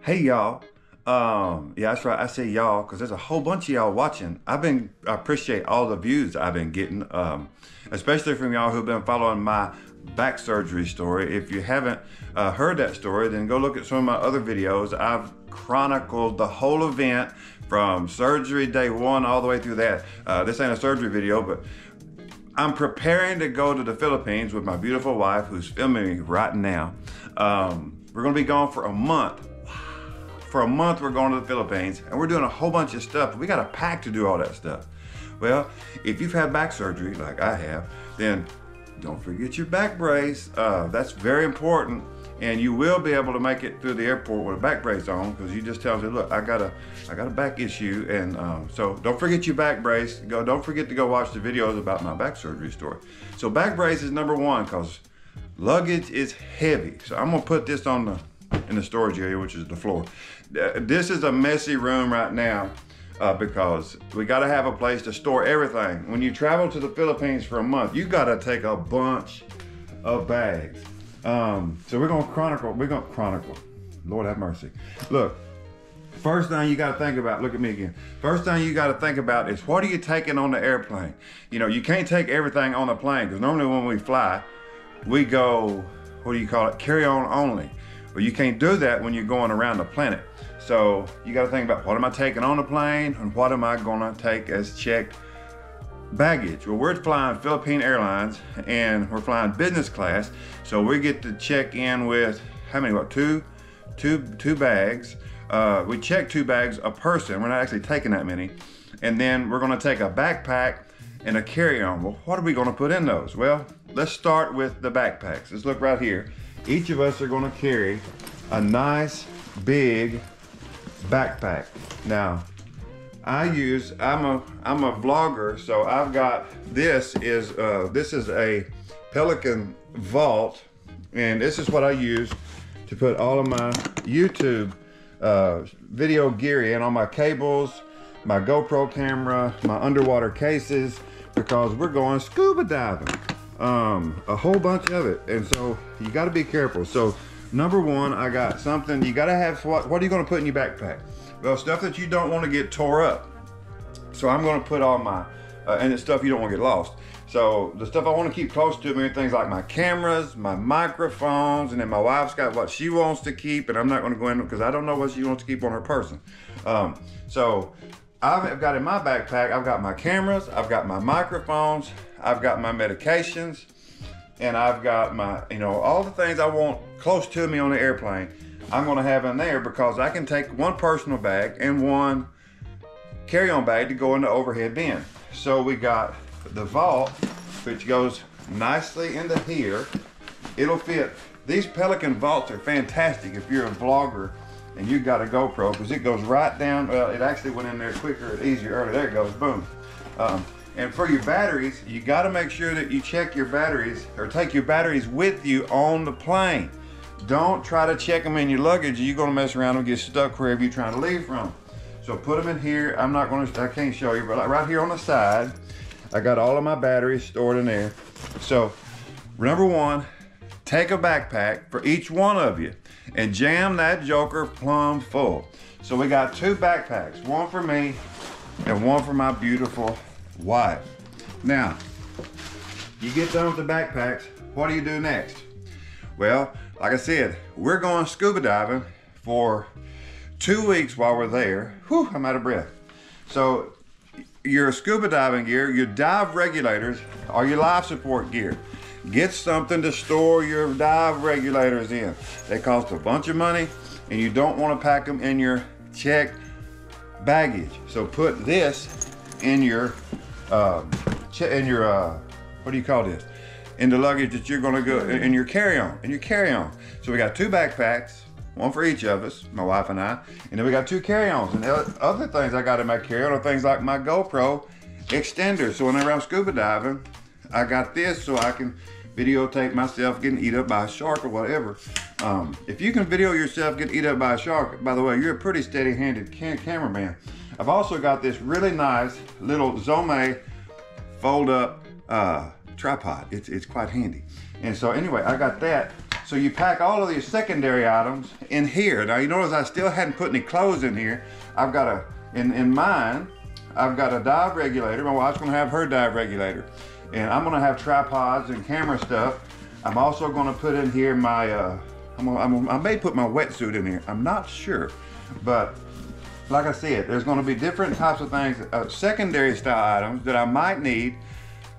Hey y'all. Yeah, that's right. I say y'all because there's a whole bunch of y'all watching. I appreciate all the views I've been getting, especially from y'all who've been following my back surgery story. If you haven't heard that story, then go look at some of my other videos. I've chronicled the whole event from surgery day one all the way through that. This ain't a surgery video, but I'm preparing to go to the Philippines with my beautiful wife who's filming me right now. We're gonna be gone for a month. For a month, we're going to the Philippines and we're doing a whole bunch of stuff. We got a pack to do all that stuff. Well, if you've had back surgery like I have, then don't forget your back brace. That's very important. And you will be able to make it through the airport with a back brace on because you just tell them, look, I got a back issue. And so don't forget your back brace. Don't forget to go watch the videos about my back surgery story. So back brace is number one because luggage is heavy. So I'm gonna put this in the storage area, which is the floor. This is a messy room right now because we got to have a place to store everything. When you travel to the Philippines for a month, you got to take a bunch of bags. So we're gonna chronicle. Lord have mercy. Look, first thing you got to think about. Look at me again. First thing you got to think about is what are you taking on the airplane? You know, you can't take everything on the plane because normally when we fly, we go, what do you call it? Carry on only. But you can't do that when you're going around the planet. So you got to think about what am I taking on the plane and what am I gonna take as checked baggage. Well, we're flying Philippine Airlines and we're flying business class. So we get to check in with, how many, what, two bags. We check 2 bags a person. We're not actually taking that many. And then we're gonna take a backpack and a carry-on. Well, what are we gonna put in those? Well, let's start with the backpacks. Let's look right here. Each of us are gonna carry a nice big backpack. Now, I'm a vlogger, so I've got, this is a Pelican Vault, and this is what I use to put all of my YouTube video gear in, all my cables, my GoPro camera, my underwater cases, because we're going scuba diving. A whole bunch of it, and so you got to be careful. So number one, I got something you got to have. What are you going to put in your backpack? Well, stuff that you don't want to get tore up. So I'm going to put all my and it's stuff you don't want to get lost. So the stuff I want to keep close to me are things like my cameras, my microphones, and then my wife's got what she wants to keep, and I'm not going to go in because I don't know what she wants to keep on her person. So I've got in my backpack, I've got my cameras, I've got my microphones, I've got my medications, and I've got my, all the things I want close to me on the airplane, I'm gonna have in there because I can take one personal bag and one carry-on bag to go in the overhead bin. So we got the vault, which goes nicely into here. It'll fit. These Pelican vaults are fantastic if you're a vlogger and you got a GoPro, because it goes right down. Well, it actually went in there quicker and easier earlier. There it goes, boom. And for your batteries, you got to make sure that you check your batteries or take your batteries with you on the plane. Don't try to check them in your luggage. You're going to mess around and get stuck wherever you're trying to leave from. So put them in here. I can't show you, but right here on the side, I got all of my batteries stored in there. So number one, take a backpack for each one of you and jam that joker plumb full. So we got 2 backpacks, one for me and one for my beautiful wife. Now, you get done with the backpacks, what do you do next? Well, like I said, we're going scuba diving for 2 weeks while we're there. Whew, I'm out of breath. So your scuba diving gear, your dive regulators, or your life support gear. Get something to store your dive regulators in. They cost a bunch of money and you don't want to pack them in your checked baggage. So put this in your, what do you call this? In the luggage that you're gonna go, in your carry-on, So we got 2 backpacks, one for each of us, my wife and I, and then we got 2 carry-ons. And other things I got in my carry-on are things like my GoPro extender. So whenever I'm scuba diving, I got this so I can videotape myself getting eaten up by a shark or whatever. If you can video yourself getting eaten up by a shark, by the way, you're a pretty steady-handed cameraman. I've also got this really nice little Zome fold-up tripod. It's quite handy. And so anyway, I got that. So you pack all of these secondary items in here. Now you notice I still hadn't put any clothes in here. I've got in mine, I've got a dive regulator. My wife's gonna have her dive regulator. And I'm gonna have tripods and camera stuff. I'm also gonna put in here my, I may put my wetsuit in here. I'm not sure, but like I said, there's gonna be different types of things, secondary style items that I might need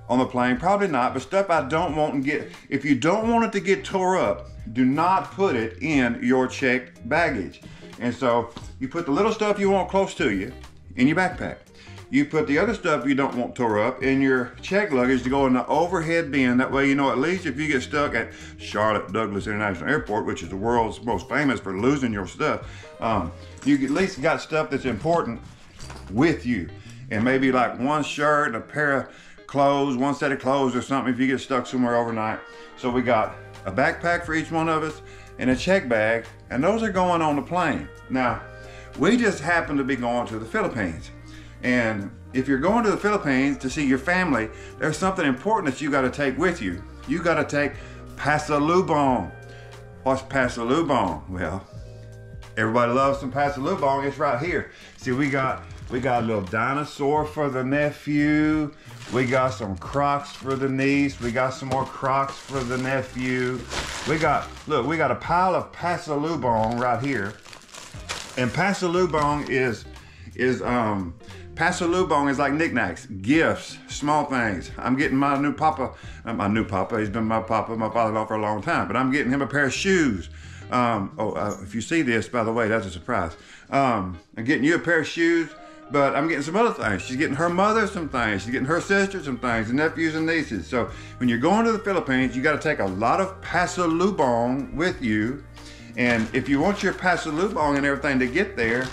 on the plane, probably not, but stuff I don't want to get. If you don't want it to get tore up, do not put it in your checked baggage. And so you put the little stuff you want close to you in your backpack. You put the other stuff you don't want tore up in your checked luggage to go in the overhead bin. That way you know at least if you get stuck at Charlotte Douglas International Airport, which is the world's most famous for losing your stuff, you at least got stuff that's important with you. And maybe like one shirt and a pair of clothes, one set of clothes or something if you get stuck somewhere overnight. So we got a backpack for each one of us and a check bag, and those are going on the plane. Now, we just happen to be going to the Philippines. And if you're going to the Philippines to see your family, there's something important that you got to take with you. You got to take pasalubong. What's pasalubong? Well, everybody loves some pasalubong. It's right here. See, we got a little dinosaur for the nephew. We got some Crocs for the niece. We got some more Crocs for the nephew. Look, we got a pile of pasalubong right here. And pasalubong pasalubong is like knickknacks, gifts, small things. I'm getting my new papa, he's been my papa, my father-in-law for a long time, but I'm getting him a pair of shoes. If you see this, by the way, that's a surprise. I'm getting you a pair of shoes, but I'm getting some other things. She's getting her mother some things. She's getting her sister some things, and nephews and nieces. So when you're going to the Philippines, you got to take a lot of pasalubong with you. And if you want your pasalubong and everything to get there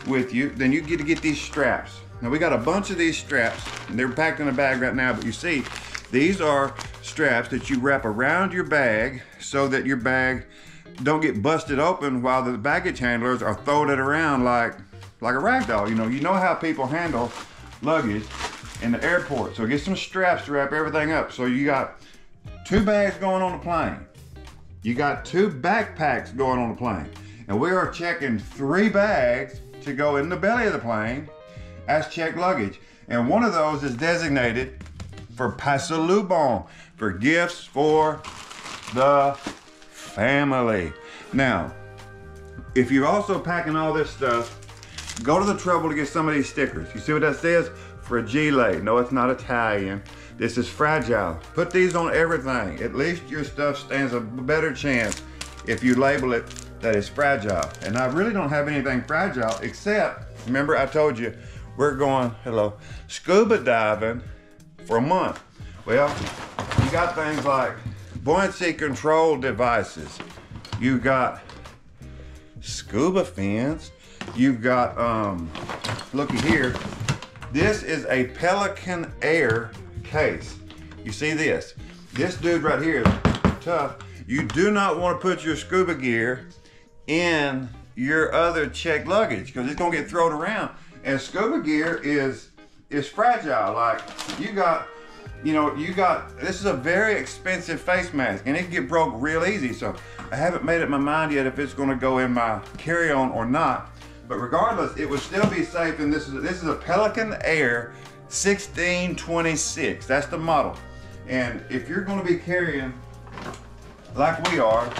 with you, then you get to get these straps. Now we got a bunch of these straps, and they're packed in a bag right now, but you see, these are straps that you wrap around your bag so that your bag don't get busted open while the baggage handlers are throwing it around like a rag doll. You know how people handle luggage in the airport. So get some straps to wrap everything up. So you got 2 bags going on the plane. You got 2 backpacks going on the plane. And we are checking 3 bags to go in the belly of the plane as checked luggage. And one of those is designated for pasalubong, for gifts for the family. Now, if you're also packing all this stuff, go to the trouble to get some of these stickers. You see what that says? Fragile. No, it's not Italian. This is fragile. Put these on everything. At least your stuff stands a better chance if you label it that it's fragile. And I really don't have anything fragile except, remember I told you, we're going, scuba diving for a month. Well, you got things like buoyancy control devices. You got scuba fins. You've got, looky here. This is a Pelican Air case. You see this? This dude right here is tough. You do not want to put your scuba gear in your other checked luggage because it's gonna get thrown around. And scuba gear is fragile. Like you got, this is a very expensive face mask and it can get broke real easy. So I haven't made up my mind yet if it's gonna go in my carry-on or not. But regardless, it would still be safe. And this is a Pelican Air 1626. That's the model. And if you're gonna be carrying, like we are,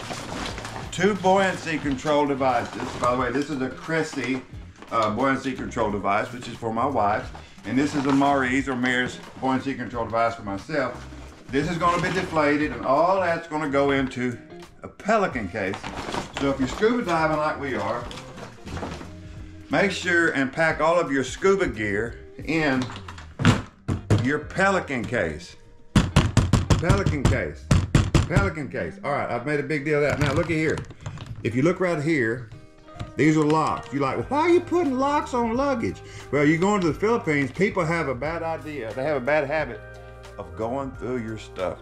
2 buoyancy control devices. By the way, this is a Cressy buoyancy control device, which is for my wife. And this is a Maurice or Mare's buoyancy control device for myself. This is gonna be deflated and all that's gonna go into a Pelican case. So if you're scuba diving like we are, make sure and pack all of your scuba gear in your Pelican case. Pelican case. Pelican case. All right, I've made a big deal of that. Now look at here. If you look right here, these are locks. You're like, well, why are you putting locks on luggage? Well, you're going to the Philippines, people have a bad idea. They have a bad habit of going through your stuff.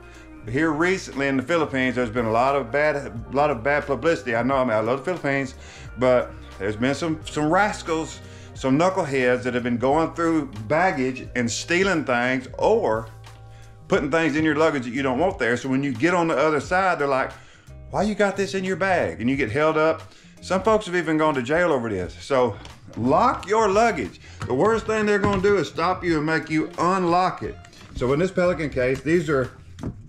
Here recently in the Philippines, there's been a lot of bad publicity. I love the Philippines, but there's been some rascals, some knuckleheads that have been going through baggage and stealing things or putting things in your luggage that you don't want there. So when you get on the other side, they're like, why you got this in your bag? And you get held up. Some folks have even gone to jail over this. So lock your luggage. The worst thing they're gonna do is stop you and make you unlock it. So in this Pelican case, these are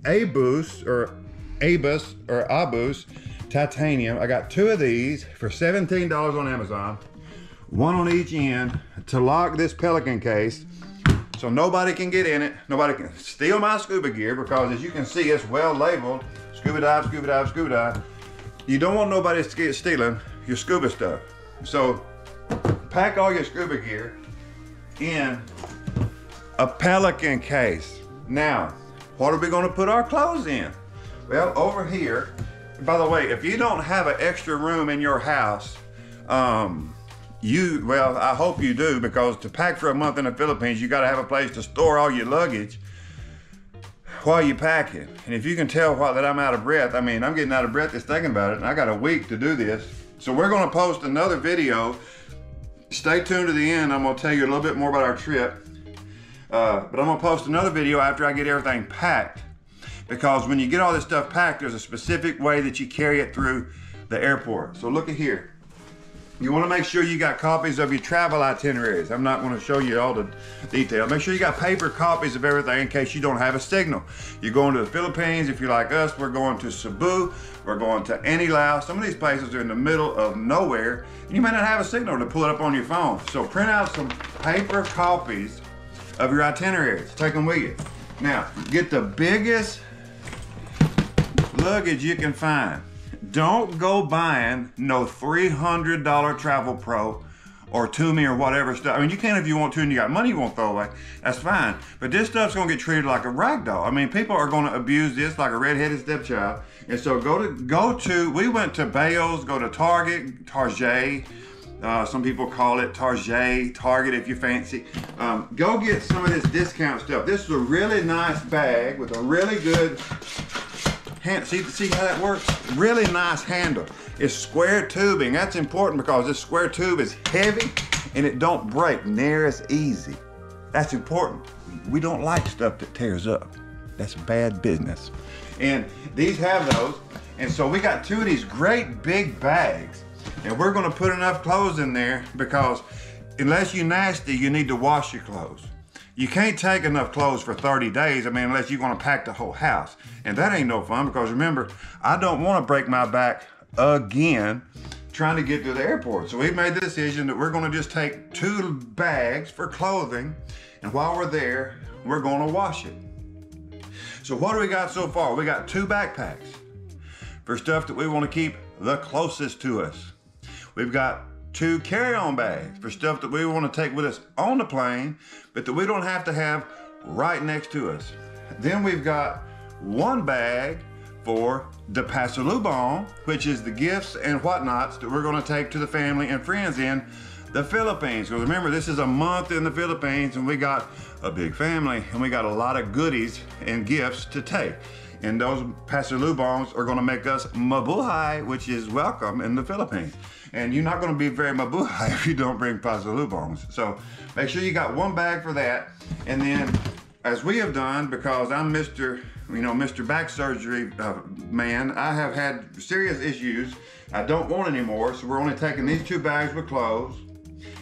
Abus or Abus titanium. I got 2 of these for $17 on Amazon, 1 on each end to lock this Pelican case so nobody can get in it. Nobody can steal my scuba gear because as you can see, it's well labeled, scuba dive, scuba dive, scuba dive. You don't want nobody stealing your scuba stuff. So pack all your scuba gear in a Pelican case. Now, what are we gonna put our clothes in? Well, over here, by the way, if you don't have an extra room in your house, well, I hope you do, because to pack for a month in the Philippines, you gotta have a place to store all your luggage while you're packing. And if you can tell that I'm out of breath, I mean, I'm getting out of breath just thinking about it, and I got a week to do this. So we're gonna post another video. Stay tuned to the end. I'm gonna tell you a little bit more about our trip. But I'm gonna post another video after I get everything packed, because when you get all this stuff packed, there's a specific way that you carry it through the airport. So look at here. You wanna make sure you got copies of your travel itineraries. I'm not gonna show you all the detail. Make sure you got paper copies of everything in case you don't have a signal. You're going to the Philippines. If you're like us, we're going to Cebu. We're going to Anilao. Some of these places are in the middle of nowhere, and you may not have a signal to pull it up on your phone. So print out some paper copies of your itineraries. Take them with you. Now, get the biggest luggage you can find. Don't go buying no $300 Travel Pro or Tumi or whatever stuff. I mean, you can if you want to and you got money you won't throw away. That's fine. But this stuff's gonna get treated like a rag doll. I mean, people are gonna abuse this like a redheaded stepchild. And so we went to Bales, go to Target, Target. Some people call it Target if you're fancy. Go get some of this discount stuff. This is a really nice bag with a really good see how that works? Really nice handle. It's square tubing. That's important because this square tube is heavy and it don't break near as easy. That's important. We don't like stuff that tears up. That's bad business. And these have those. And so we got 2 of these great big bags. And we're gonna put enough clothes in there because unless you're nasty, you need to wash your clothes. You can't take enough clothes for 30 days, I mean, unless you're gonna pack the whole house. And that ain't no fun because remember, I don't wanna break my back again trying to get to the airport. So we made the decision that we're gonna just take 2 bags for clothing, and while we're there, we're gonna wash it. So what do we got so far? We got 2 backpacks for stuff that we wanna keep the closest to us. We've got 2 carry-on bags for stuff that we want to take with us on the plane, but that we don't have to have right next to us. Then we've got 1 bag for the pasalubong, which is the gifts and whatnots that we're going to take to the family and friends in the Philippines. Because remember, this is a month in the Philippines, and we got a big family, and we got a lot of goodies and gifts to take. And those pasalubongs are gonna make us mabuhay, which is welcome in the Philippines. And you're not gonna be very mabuhay if you don't bring pasalubongs. So make sure you got 1 bag for that. And then, as we have done, because I'm Mr. Back Surgery man, I have had serious issues I don't want anymore, so we're only taking these 2 bags with clothes.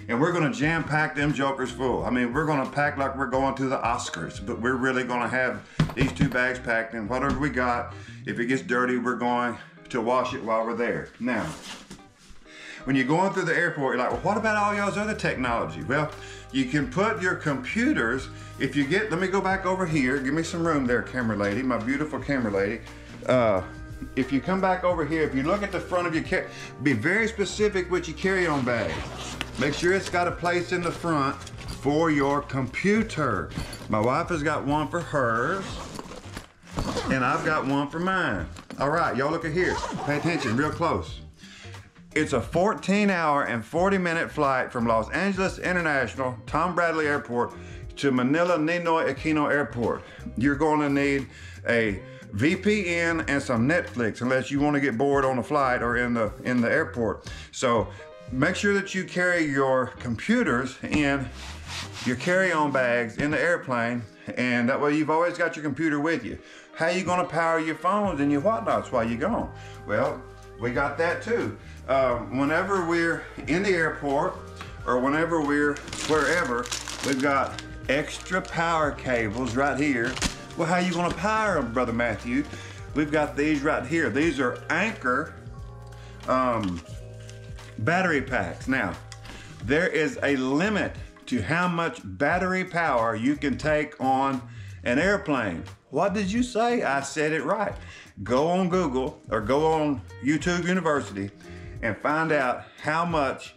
And we're gonna jam pack them jokers full. I mean, we're gonna pack like we're going to the Oscars, but we're really gonna have these 2 bags packed, and whatever we got, if it gets dirty, we're going to wash it while we're there. Now, when you're going through the airport, you're like, well, what about all y'all's other technology? Well, you can put your computers, if you get, let me go back over here, give me some room there, camera lady, my beautiful camera lady. If you come back over here, if you look at the front of your be very specific with your carry-on bag. Make sure it's got a place in the front for your computer. My wife has got one for hers, and I've got one for mine. All right, y'all look at here. Pay attention real close. It's a 14-hour and 40-minute flight from Los Angeles International, Tom Bradley Airport, to Manila Ninoy Aquino Airport. You're going to need a VPN and some Netflix unless you want to get bored on the flight or in the airport. So make sure that you carry your computers in your carry-on bags in the airplane. and that way you've always got your computer with you. How you gonna power your phones and your whatnots while you're gone? Well, we got that too. Whenever we're in the airport or whenever we're wherever, we've got extra power cables right here. Well, how you gonna power them, Brother Matthew? We've got these right here. These are Anker battery packs. Now, there is a limit to how much battery power you can take on an airplane. What did you say? I said it right. Go on Google or go on YouTube University and find out how much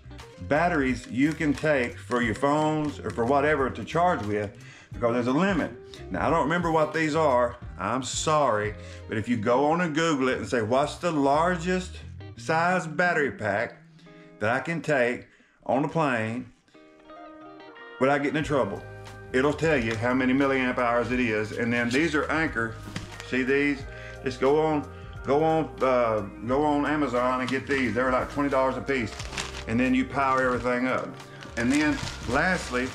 batteries you can take for your phones or for whatever to charge with, because there's a limit. Now, I don't remember what these are. I'm sorry, but if you go on and Google it and say, what's the largest size battery pack that I can take on a plane without getting in trouble, it'll tell you how many milliamp hours it is. And then these are Anker. See these? Just go on Amazon and get these. They're like $20 a piece. And then you power everything up. And then lastly,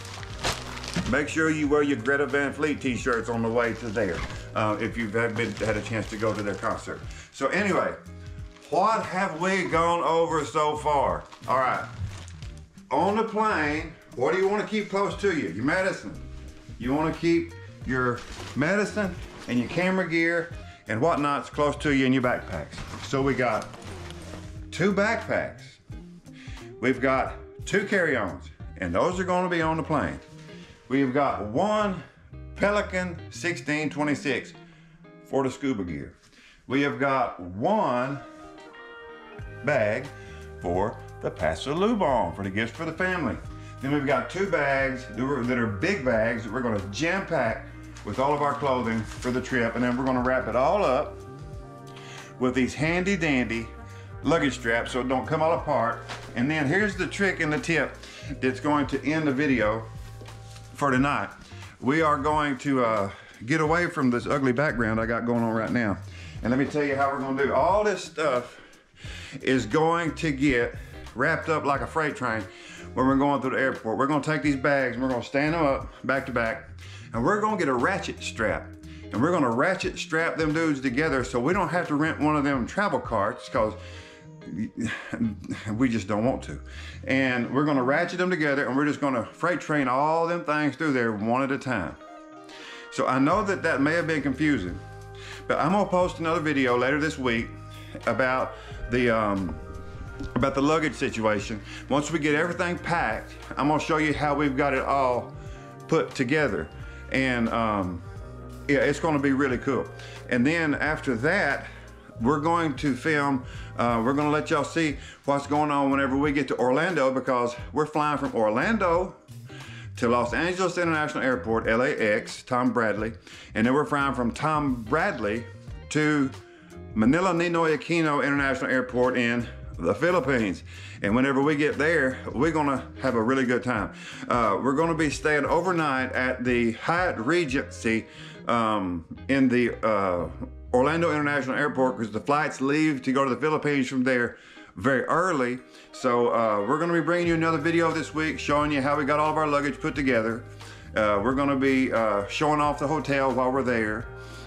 make sure you wear your Greta Van Fleet t-shirts on the way to there, if you've had a chance to go to their concert. So anyway, what have we gone over so far? All right, on the plane, what do you want to keep close to you? Your medicine. You want to keep your medicine and your camera gear and whatnots close to you in your backpacks. So we got 2 backpacks. We've got 2 carry-ons, and those are going to be on the plane. We've got 1 Pelican 1626 for the scuba gear. We have got 1 bag for the Paso Lubon for the gifts for the family. Then we've got 2 bags that are big bags that we're going to jam pack with all of our clothing for the trip, and then we're going to wrap it all up with these handy dandy luggage straps so it don't come all apart. And then here's the trick and the tip that's going to end the video for tonight. We are going to get away from this ugly background I got going on right now, and let me tell you how we're going to do. All this stuff is going to get wrapped up like a freight train when we're going through the airport. We're going to take these bags and we're going to stand them up back to back, and we're going to get a ratchet strap, and we're going to ratchet strap them dudes together so we don't have to rent one of them travel carts, because we just don't want to. And we're going to ratchet them together, and we're just going to freight train all them things through there one at a time. So I know that may have been confusing, but I'm going to post another video later this week about the luggage situation. Once we get everything packed, I'm going to show you how we've got it all put together, and yeah, it's going to be really cool. And then after that, we're going to film, we're going to let y'all see what's going on whenever we get to Orlando, because we're flying from Orlando to Los Angeles International Airport, LAX, Tom Bradley, and then we're flying from Tom Bradley to Manila Ninoy Aquino International Airport in the Philippines. And whenever we get there, we're gonna have a really good time. We're gonna be staying overnight at the Hyatt Regency in the Orlando International Airport, because the flights leave to go to the Philippines from there very early. So we're gonna be bringing you another video this week showing you how we got all of our luggage put together. We're gonna be showing off the hotel while we're there.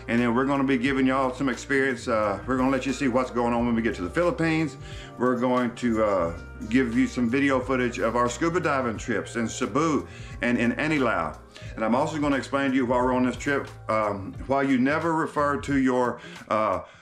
And then we're going to be giving y'all some experience. We're going to let you see what's going on when we get to the Philippines. We're going to give you some video footage of our scuba diving trips in Cebu and in Anilao. And I'm also going to explain to you while we're on this trip why you never refer to your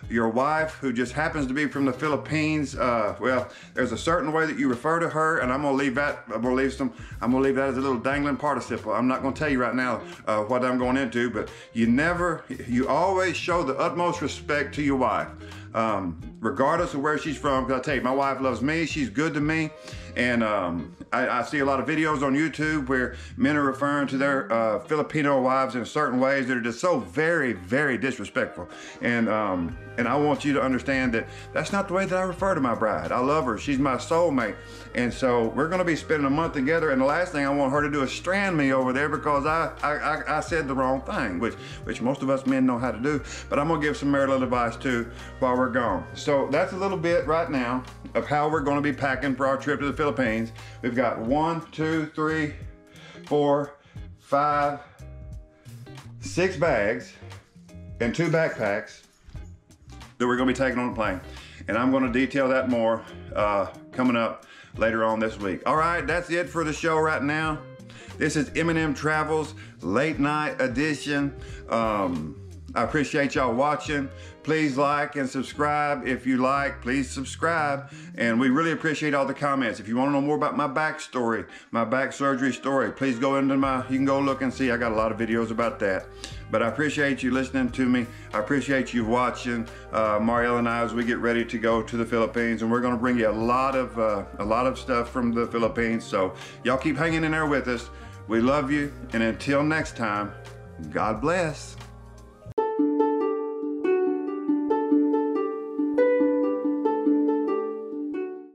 wife who just happens to be from the Philippines. Well, there's a certain way that you refer to her, and I'm going to leave that. I'm going to leave that as a little dangling participle. I'm not going to tell you right now what I'm going into, but you always show the utmost respect to your wife, regardless of where she's from. Because I tell you, my wife loves me. She's good to me. And I see a lot of videos on YouTube where men are referring to their Filipino wives in certain ways that are just so very, very disrespectful. And I want you to understand that that's not the way that I refer to my bride. I love her. She's my soulmate. And so we're going to be spending a month together. And the last thing I want her to do is strand me over there because I said the wrong thing, which most of us men know how to do. But I'm going to give some marital advice too while we're gone. So that's a little bit right now of how we're going to be packing for our trip to the Philippines. We've got 1, 2, 3, 4, 5, 6 bags and 2 backpacks that we're gonna be taking on the plane. And I'm gonna detail that more coming up later on this week. All right, that's it for the show right now. This is Eminem Travels Late Night Edition. I appreciate y'all watching. Please like and subscribe. If you like, please subscribe. And we really appreciate all the comments. If you want to know more about my backstory, my back surgery story, please go into you can go look and see. I got a lot of videos about that. But I appreciate you listening to me. I appreciate you watching. Marielle and I, as we get ready to go to the Philippines, and we're going to bring you a lot of stuff from the Philippines. So y'all keep hanging in there with us. We love you, and until next time, God bless.